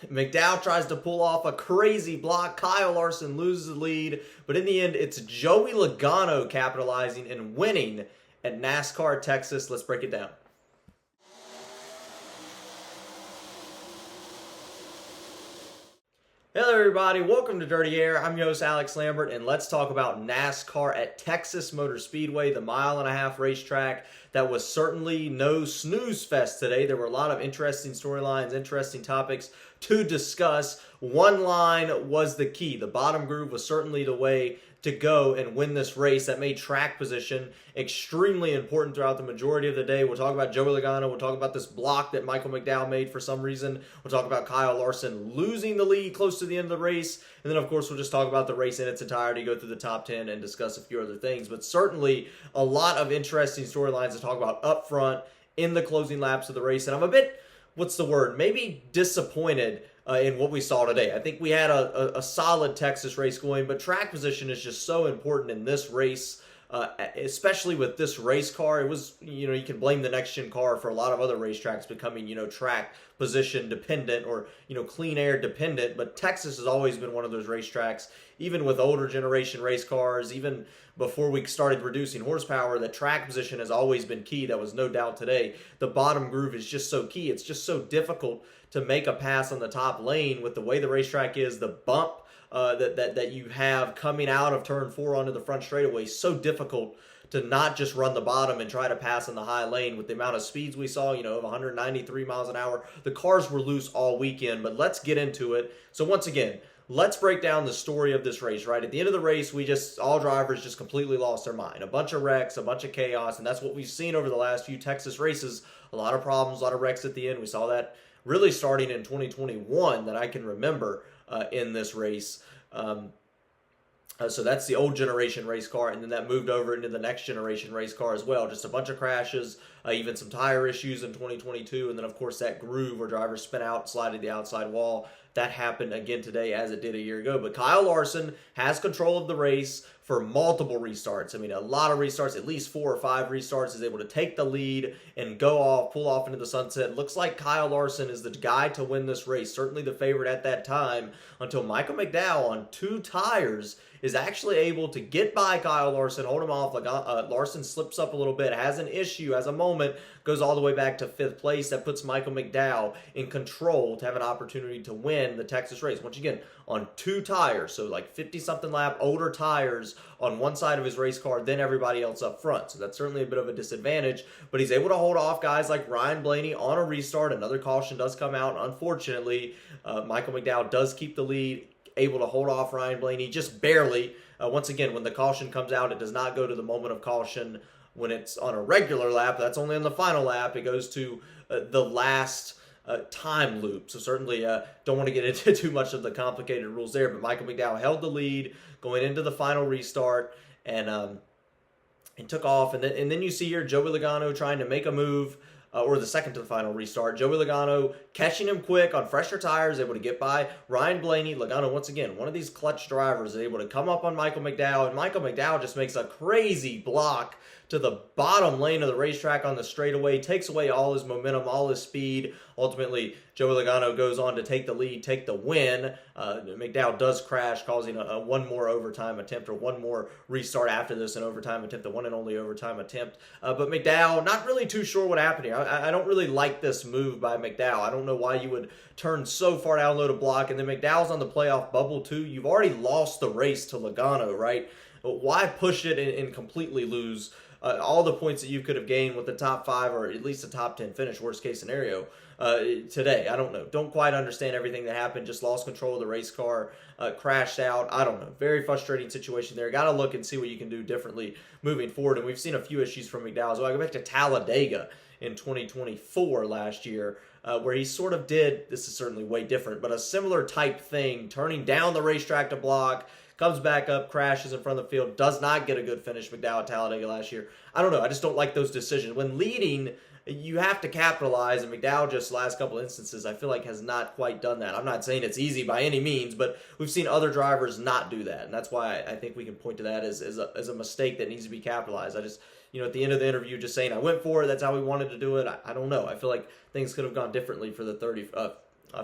McDowell tries to pull off a crazy block. Kyle Larson loses the lead, but in the end, it's Joey Logano capitalizing and winning at NASCAR Texas. Let's break it down. Hello everybody, welcome to Dirty Air. I'm your host Alex Lambert, and let's talk about NASCAR at Texas Motor Speedway, the mile-and-a-half racetrack that was certainly no snooze fest today. There were a lot of interesting storylines, interesting topics to discuss. One line was the key. The bottom groove was certainly the way to go and win this race. That made track position extremely important throughout the majority of the day. We'll talk about Joey Logano. We'll talk about this block that Michael McDowell made for some reason. We'll talk about Kyle Larson losing the lead close to the end of the race. And then, of course, we'll just talk about the race in its entirety, go through the top 10, and discuss a few other things. But certainly a lot of interesting storylines to talk about up front in the closing laps of the race. And I'm a bit, maybe disappointed in what we saw today. I think we had a solid Texas race going, but track position is just so important in this race, especially with this race car. It was, you can blame the next gen car for a lot of other racetracks becoming, track position dependent or, clean air dependent, but Texas has always been one of those racetracks, even with older generation race cars, even before we started reducing horsepower, that track position has always been key. That was no doubt today. The bottom groove is just so key. It's just so difficult to make a pass on the top lane with the way the racetrack is, the bump that you have coming out of turn 4 onto the front straightaway. So difficult to not just run the bottom and try to pass in the high lane with the amount of speeds we saw, of 193 miles an hour. The cars were loose all weekend, but let's get into it. So once again, let's break down the story of this race, right? At the end of the race, all drivers just completely lost their mind. A bunch of wrecks, a bunch of chaos, and that's what we've seen over the last few Texas races. A lot of problems, a lot of wrecks at the end. We saw that really starting in 2021 that I can remember in this race. So that's the old generation race car, and then that moved over into the next generation race car as well. Just a bunch of crashes, even some tire issues in 2022, and then of course that groove where drivers spin out, slide to the outside wall. That happened again today as it did a year ago. But Kyle Larson has control of the race for multiple restarts. I mean, a lot of restarts, at least 4 or 5 restarts, is able to take the lead and pull off into the sunset. Looks like Kyle Larson is the guy to win this race, certainly the favorite at that time, until Michael McDowell on 2 tires is actually able to get by Kyle Larson, hold him off. Larson slips up a little bit, has an issue, has a moment, goes all the way back to 5th place. That puts Michael McDowell in control to have an opportunity to win the Texas race. Once again, on 2 tires, so like 50-something lap older tires on one side of his race car than everybody else up front. So that's certainly a bit of a disadvantage, but he's able to hold off guys like Ryan Blaney on a restart. Another caution does come out. Unfortunately, Michael McDowell does keep the lead, able to hold off Ryan Blaney just barely. Once again, when the caution comes out, it does not go to the moment of caution when it's on a regular lap. That's only on the final lap. It goes to the last time loop. So certainly don't want to get into too much of the complicated rules there, but Michael McDowell held the lead going into the final restart and took off. And then you see here Joey Logano trying to make a move, or the second to the final restart. Joey Logano catching him quick on fresher tires, able to get by Ryan Blaney. Logano, once again, one of these clutch drivers, is able to come up on Michael McDowell, and Michael McDowell just makes a crazy block to the bottom lane of the racetrack on the straightaway, takes away all his momentum, all his speed. Ultimately, Joey Logano goes on to take the lead, take the win. McDowell does crash, causing one more overtime attempt, or one more restart after this, an overtime attempt, the one and only overtime attempt. But McDowell, not really too sure what happened here. I don't really like this move by McDowell. I don't know why you would turn so far down low to block, and then McDowell's on the playoff bubble too. You've already lost the race to Logano, right? Why push it and completely lose all the points that you could have gained with the top 5 or at least a top 10 finish, worst case scenario, today? I don't know. Don't quite understand everything that happened. Just lost control of the race car, crashed out. I don't know. Very frustrating situation there. Got to look and see what you can do differently moving forward. And we've seen a few issues from McDowell. So I go back to Talladega in 2024 last year, where he sort of did, this is certainly way different, but a similar type thing, turning down the racetrack to block, comes back up, crashes in front of the field, does not get a good finish. McDowell at Talladega last year. I don't know. I just don't like those decisions. When leading, you have to capitalize, and McDowell just last couple instances, I feel like, has not quite done that. I'm not saying it's easy by any means, but we've seen other drivers not do that, and that's why I think we can point to that as a mistake that needs to be capitalized. I just, at the end of the interview, just saying, I went for it, that's how we wanted to do it. I don't know. I feel like things could have gone differently for the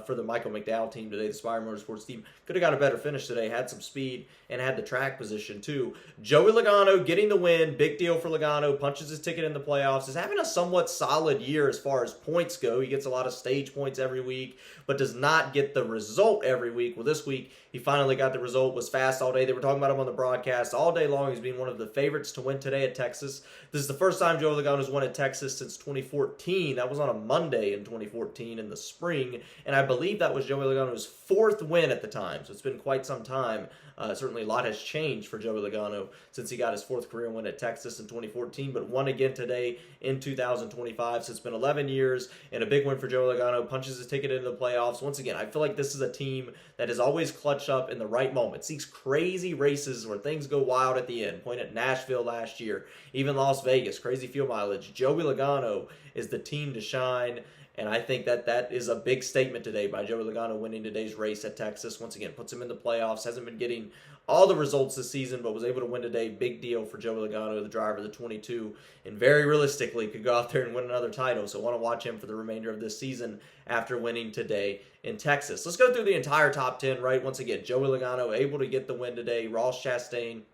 for the Michael McDowell team today, the Spire Motorsports team. Could have got a better finish today, had some speed, and had the track position too. Joey Logano getting the win, big deal for Logano, punches his ticket in the playoffs, is having a somewhat solid year as far as points go. He gets a lot of stage points every week, but does not get the result every week. Well, this week, he finally got the result, was fast all day. They were talking about him on the broadcast all day long. He's been one of the favorites to win today at Texas. This is the first time Joey Logano's won at Texas since 2014. That was on a Monday in 2014 in the spring, and I believe that was Joey Logano's fourth win at the time, so it's been quite some time. Certainly a lot has changed for Joey Logano since he got his fourth career win at Texas in 2014, but won again today in 2025, so it's been 11 years, and a big win for Joey Logano, punches his ticket into the playoffs. Once again, I feel like this is a team that is always clutch up in the right moments. These crazy races where things go wild at the end, point at Nashville last year, even Las Vegas, crazy fuel mileage. Joey Logano is the team to shine. And I think that is a big statement today by Joey Logano winning today's race at Texas. Once again, puts him in the playoffs. Hasn't been getting all the results this season, but was able to win today. Big deal for Joey Logano, the driver of the 22. And very realistically could go out there and win another title. So I want to watch him for the remainder of this season after winning today in Texas. Let's go through the entire top 10, right? Once again, Joey Logano able to get the win today. Ross Chastain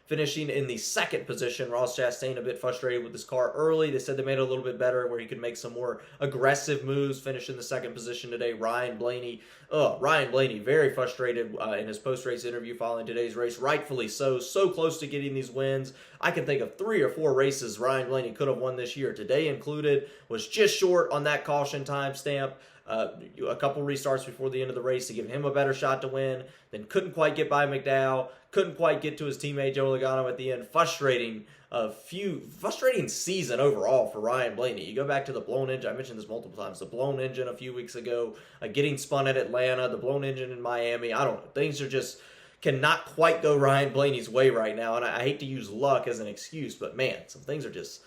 finishing in the second position. Ross Chastain a bit frustrated with his car early. They said they made it a little bit better where he could make some more aggressive moves, finish in the second position today. Ryan Blaney very frustrated in his post-race interview following today's race. Rightfully so close to getting these wins. I can think of 3 or 4 races Ryan Blaney could have won this year. Today included, was just short on that caution time stamp. A couple restarts before the end of the race to give him a better shot to win. Then couldn't quite get by McDowell. Couldn't quite get to his teammate Joey Logano at the end. Frustrating season overall for Ryan Blaney. You go back to the blown engine. I mentioned this multiple times. The blown engine a few weeks ago. Getting spun at Atlanta. The blown engine in Miami. I don't know. Things are just cannot quite go Ryan Blaney's way right now. And I hate to use luck as an excuse, but man, some things are just...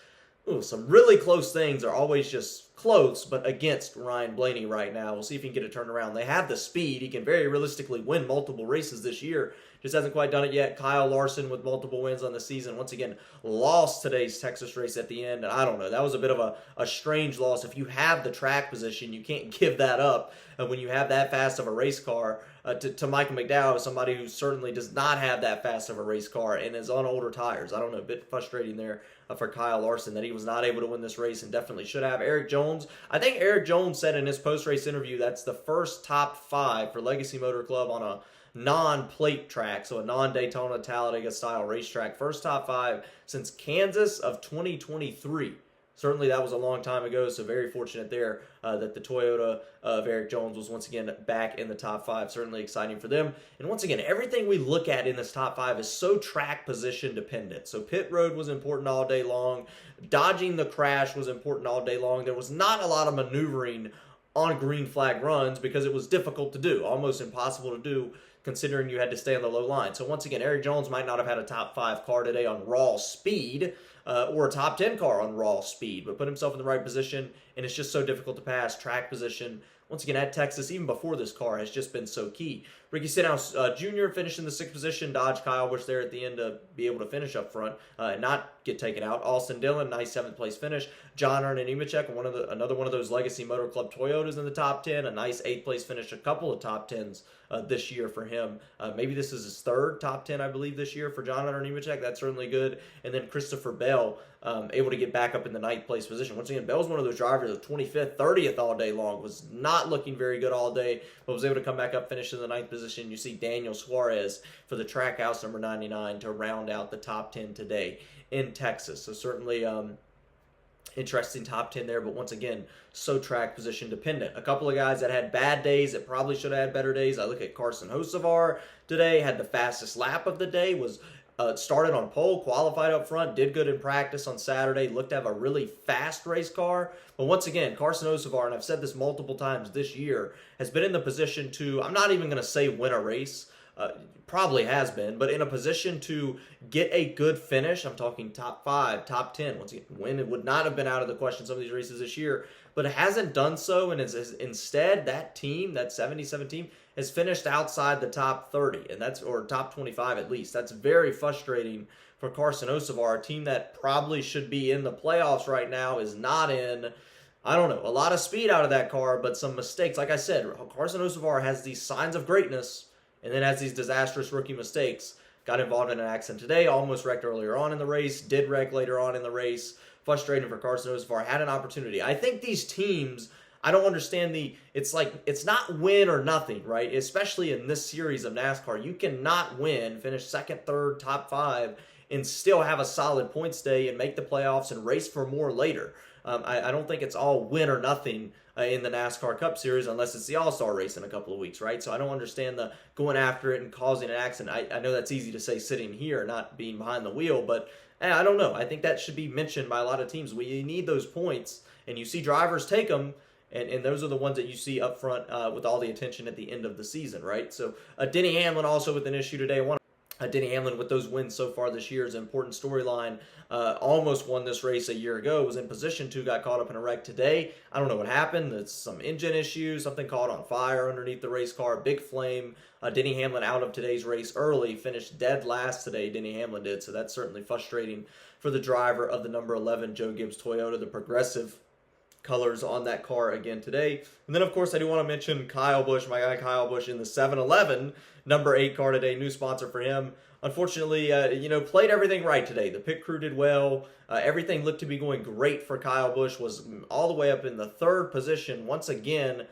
some really close things are always just close, but against Ryan Blaney right now. We'll see if he can get it turned around. They have the speed. He can very realistically win multiple races this year. Just hasn't quite done it yet. Kyle Larson with multiple wins on the season. Once again, lost today's Texas race at the end. And I don't know. That was a bit of a strange loss. If you have the track position, you can't give that up. And when you have that fast of a race car, to Michael McDowell, somebody who certainly does not have that fast of a race car and is on older tires. I don't know, a bit frustrating there for Kyle Larson that he was not able to win this race and definitely should have. Eric Jones, I think Eric Jones said in his post-race interview that's the first top 5 for Legacy Motor Club on a non-plate track, so a non-Daytona Talladega style racetrack. First top 5 since Kansas of 2023. Certainly that was a long time ago, so very fortunate there that the Toyota of Eric Jones was once again back in the top 5. Certainly exciting for them. And once again, everything we look at in this top 5 is so track position dependent. So pit road was important all day long. Dodging the crash was important all day long. There was not a lot of maneuvering on green flag runs because it was difficult to do, almost impossible to do, considering you had to stay on the low line. So once again, Eric Jones might not have had a top 5 car today on raw speed, or a top 10 car on raw speed, but put himself in the right position, and it's just so difficult to pass. Track position, once again, at Texas, even before this car, has just been so key. Ricky Stenhouse Jr. finished in the 6th position. Dodge Kyle Busch there at the end to be able to finish up front and not get taken out. Austin Dillon, nice 7th place finish. John Aaron and Nemechek, another one of those Legacy Motor Club Toyotas in the top 10. A nice 8th place finish. A couple of top 10s this year for him. Maybe this is his 3rd top 10, I believe, this year for John Aaron and Nemechek. That's certainly good. And then Christopher Bell, able to get back up in the 9th place position. Once again, Bell's one of those drivers, the 25th, 30th all day long, was not looking very good all day, but was able to come back up, finish in the 9th position. You see Daniel Suarez for the Trackhouse number 99 to round out the top 10 today in Texas. So certainly interesting top 10 there, but once again, so track position dependent. A couple of guys that had bad days that probably should have had better days. I look at Carson Hocevar today, had the fastest lap of the day, was started on pole, qualified up front, did good in practice on Saturday, looked to have a really fast race car. But once again, Carson Hocevar, and I've said this multiple times this year, has been in the position to, I'm not even going to say win a race, probably has been, but in a position to get a good finish. I'm talking top 5, top 10. Once again, win it would not have been out of the question some of these races this year, but it hasn't done so, and instead that team, that 77 team, has finished outside the top 30, and or top 25 at least. That's very frustrating for Carson Hocevar, a team that probably should be in the playoffs right now is not in. I don't know, a lot of speed out of that car, but some mistakes. Like I said, Carson Hocevar has these signs of greatness and then has these disastrous rookie mistakes. Got involved in an accident today, almost wrecked earlier on in the race, did wreck later on in the race. Frustrating for Carson Hocevar. Had an opportunity. I think these teams, I don't understand it's like, it's not win or nothing, right? Especially in this series of NASCAR. You cannot win, finish second, third, top five, and still have a solid points day and make the playoffs and race for more later. I don't think it's all win or nothing in the NASCAR Cup Series unless it's the All-Star race in a couple of weeks, right? So I don't understand the going after it and causing an accident. I know that's easy to say sitting here, not being behind the wheel, but I don't know. I think that should be mentioned by a lot of teams. You need those points, and you see drivers take them, and those are the ones that you see up front with all the attention at the end of the season, right? So Denny Hamlin also with an issue today. Denny Hamlin with those wins so far this year is an important storyline. Almost won this race a year ago. Was in position to, got caught up in a wreck today. I don't know what happened. It's some engine issues. Something caught on fire underneath the race car. Big flame. Denny Hamlin out of today's race early. Finished dead last today. Denny Hamlin did. So that's certainly frustrating for the driver of the number 11 Joe Gibbs Toyota, the progressive colors on that car again today. And then, of course, I do want to mention Kyle Busch, my guy Kyle Busch in the 7-Eleven number 8 car today, new sponsor for him. Unfortunately, played everything right today. The pit crew did well. Everything looked to be going great for Kyle Busch. Was all the way up in the 3rd position. Once again,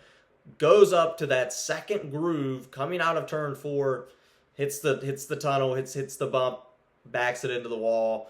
goes up to that second groove coming out of turn 4, hits the tunnel, hits the bump, backs it into the wall.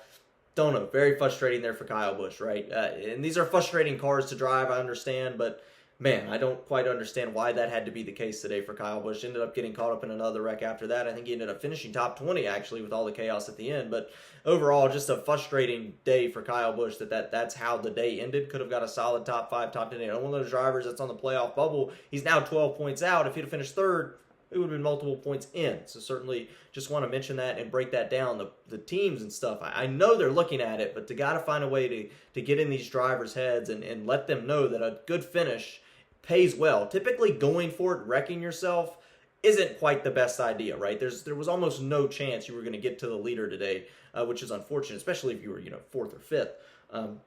Don't know. Very frustrating there for Kyle Busch, right? And these are frustrating cars to drive, I understand, but man, I don't quite understand why that had to be the case today for Kyle Busch. Ended up getting caught up in another wreck after that. I think he ended up finishing top 20, actually, with all the chaos at the end. But overall, just a frustrating day for Kyle Busch that's how the day ended. Could have got a solid top 5, top 10. One of those drivers that's on the playoff bubble. He's now 12 points out. If he'd have finished 3rd, it would have been multiple points in. So certainly just want to mention that and break that down. The teams and stuff, I know they're looking at it, but to got to find a way to get in these drivers' heads and let them know that a good finish pays well. Typically going for it, wrecking yourself, isn't quite the best idea, right? There was almost no chance you were going to get to the leader today, which is unfortunate, especially if you were 4th or 5th.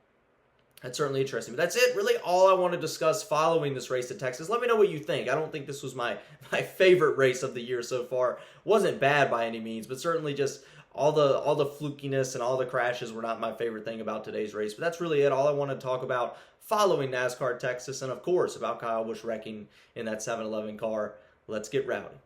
That's certainly interesting. But that's it, really all I want to discuss following this race at Texas. Let me know what you think. I don't think this was my favorite race of the year so far. Wasn't bad by any means, but certainly just all the flukiness and all the crashes were not my favorite thing about today's race. But that's really it. All I want to talk about following NASCAR Texas, and of course about Kyle Busch wrecking in that 7-Eleven car. Let's get rowdy.